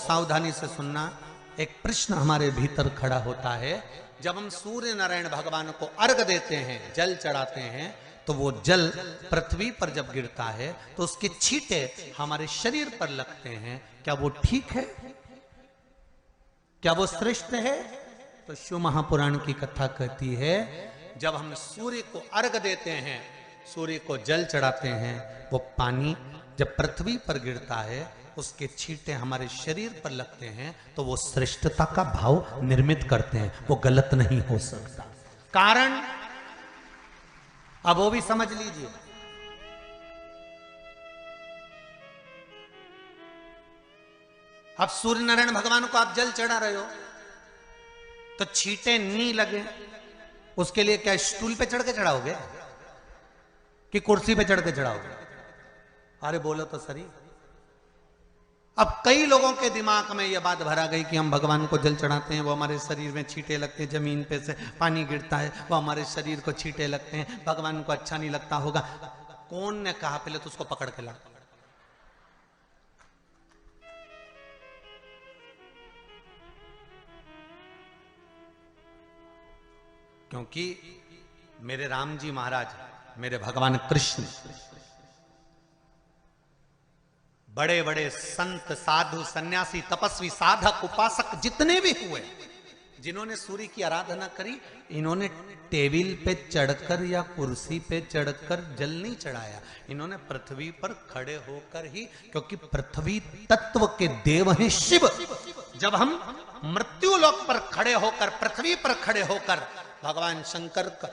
सावधानी से सुनना। एक प्रश्न हमारे भीतर खड़ा होता है, जब हम सूर्य नारायण भगवान को अर्घ देते हैं, जल चढ़ाते हैं, तो वो जल पृथ्वी पर जब गिरता है तो उसके छींटे हमारे शरीर पर लगते हैं। क्या वो ठीक है? क्या वो श्रेष्ठ है? तो शिव महापुराण की कथा कहती है, जब हम सूर्य को अर्घ देते हैं, सूर्य को जल चढ़ाते हैं, वो पानी जब पृथ्वी पर गिरता है, उसके छींटे हमारे शरीर पर लगते हैं, तो वो श्रेष्ठता का भाव निर्मित करते हैं। वो गलत नहीं हो सकता। कारण अब वो भी समझ लीजिए। अब सूर्य नारायण भगवान को आप जल चढ़ा रहे हो, तो छींटे नहीं लगे, उसके लिए क्या स्टूल पे चढ़ के चढ़ाओगे कि कुर्सी पे चढ़ के चढ़ाओगे? अरे बोलो तो सही। अब कई लोगों के दिमाग में यह बात भरा गई कि हम भगवान को जल चढ़ाते हैं, वो हमारे शरीर में छींटे लगते हैं, जमीन पे से पानी गिरता है, वो हमारे शरीर को छींटे लगते हैं, भगवान को अच्छा नहीं लगता होगा। कौन ने कहा? पहले तो उसको पकड़ के ला। क्योंकि मेरे राम जी महाराज, मेरे भगवान कृष्ण, बड़े बड़े संत, साधु, सन्यासी, तपस्वी, साधक, उपासक जितने भी हुए, जिन्होंने सूर्य की आराधना करी, इन्होंने टेबल पे चढ़कर या कुर्सी पे चढ़कर जल नहीं चढ़ाया। इन्होंने पृथ्वी पर खड़े होकर ही, क्योंकि पृथ्वी तत्व के देव हैं शिव। जब हम मृत्यु लोक पर खड़े होकर, पृथ्वी पर खड़े होकर भगवान शंकर का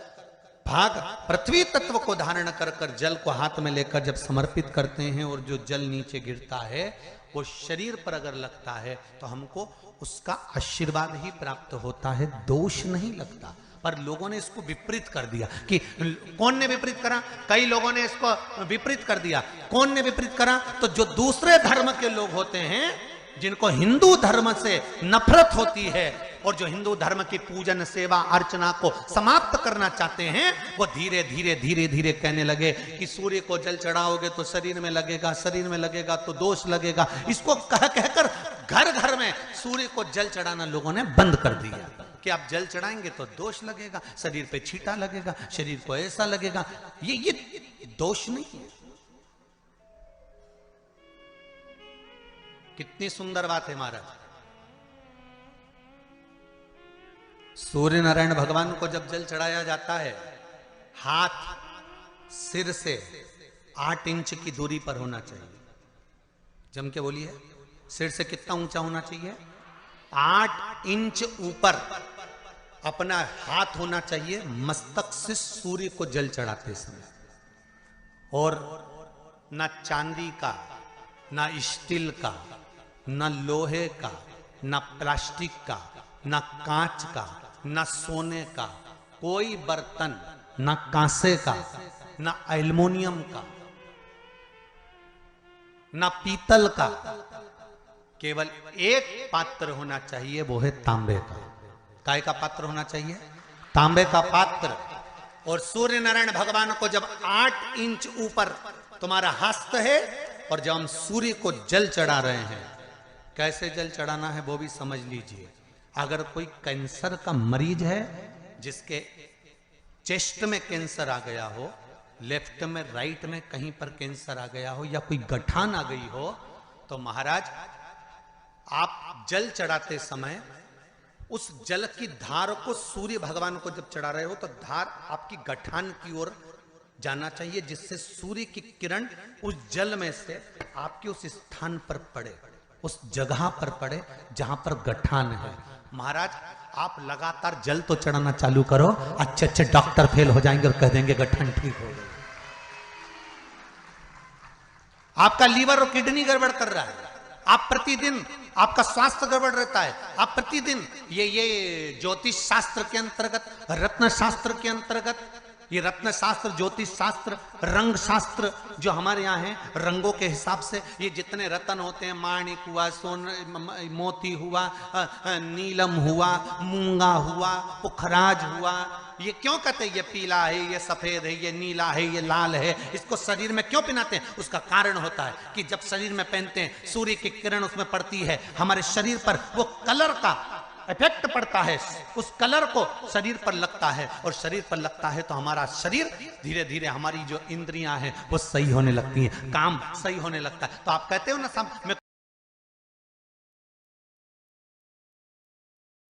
भाग पृथ्वी तत्व को धारण कर कर जल को हाथ में लेकर जब समर्पित करते हैं, और जो जल नीचे गिरता है वो शरीर पर अगर लगता है तो हमको उसका आशीर्वाद ही प्राप्त होता है, दोष नहीं लगता। पर लोगों ने इसको विपरीत कर दिया। कि कौन ने विपरीत करा? कई लोगों ने इसको विपरीत कर दिया। कौन ने विपरीत करा? तो जो दूसरे धर्म के लोग होते हैं, जिनको हिंदू धर्म से नफरत होती है और जो हिंदू धर्म की पूजन, सेवा, अर्चना को समाप्त करना चाहते हैं, वो धीरे धीरे धीरे धीरे कहने लगे कि सूर्य को जल चढ़ाओगे तो शरीर में लगेगा, शरीर में लगेगा तो दोष लगेगा। इसको कह कहकर घर घर में सूर्य को जल चढ़ाना लोगों ने बंद कर दिया कि आप जल चढ़ाएंगे तो दोष लगेगा, शरीर पे छींटा लगेगा, शरीर को ऐसा लगेगा। ये दोष नहीं है। कितनी सुंदर बात है महाराज। सूर्य नारायण भगवान को जब जल चढ़ाया जाता है, हाथ सिर से 8 इंच की दूरी पर होना चाहिए। जम के बोलिए, सिर से कितना ऊंचा होना चाहिए? 8 इंच ऊपर अपना हाथ होना चाहिए मस्तक से सूर्य को जल चढ़ाते समय। और ना चांदी का, ना स्टील का, ना लोहे का, ना प्लास्टिक का, ना कांच का, ना सोने का कोई बर्तन, ना कांसे का, ना एल्युमिनियम का, ना पीतल का, केवल एक पात्र होना चाहिए, वो है तांबे का। काय का पात्र होना चाहिए? तांबे का पात्र। और सूर्य नारायण भगवान को जब 8 इंच ऊपर तुम्हारा हस्त है, और जब हम सूर्य को जल चढ़ा रहे हैं, कैसे जल चढ़ाना है वो भी समझ लीजिए। अगर कोई कैंसर का मरीज है, जिसके चेस्ट में कैंसर आ गया हो, लेफ्ट में, राइट में कहीं पर कैंसर आ गया हो, या कोई गठान आ गई हो, तो महाराज आप जल चढ़ाते समय उस जल की धार को सूर्य भगवान को जब चढ़ा रहे हो, तो धार आपकी गठान की ओर जाना चाहिए, जिससे सूर्य की किरण उस जल में से आपके उस स्थान पर पड़े, उस जगह पर पड़े जहां पर गठान है। महाराज आप लगातार जल तो चढ़ाना चालू करो, अच्छे अच्छे डॉक्टर फेल हो जाएंगे और कह देंगे गठान ठीक हो गई। आपका लीवर और किडनी गड़बड़ कर रहा है, आप प्रतिदिन, आपका स्वास्थ्य गड़बड़ रहता है, आप प्रतिदिन ये ज्योतिष शास्त्र के अंतर्गत, रत्न शास्त्र के अंतर्गत ये रत्न शास्त्र, ज्योतिष शास्त्र, रंग शास्त्र जो हमारे यहाँ है, रंगों के हिसाब से ये जितने रत्न होते हैं, माणिक हुआ, सोन, मोती हुआ, नीलम हुआ, मूंगा हुआ, पुखराज हुआ, ये क्यों कहते हैं ये पीला है, ये सफेद है, ये नीला है, ये लाल है, इसको शरीर में क्यों पहनाते हैं? उसका कारण होता है कि जब शरीर में पहनते हैं सूर्य की किरण उसमें पड़ती है, हमारे शरीर पर वो कलर का इफेक्ट पड़ता है, उस कलर को शरीर पर लगता है, और शरीर पर लगता है तो हमारा शरीर धीरे धीरे, हमारी जो इंद्रियां हैं वो सही होने लगती हैं, काम सही होने लगता है। तो आप कहते हो ना साहब मैं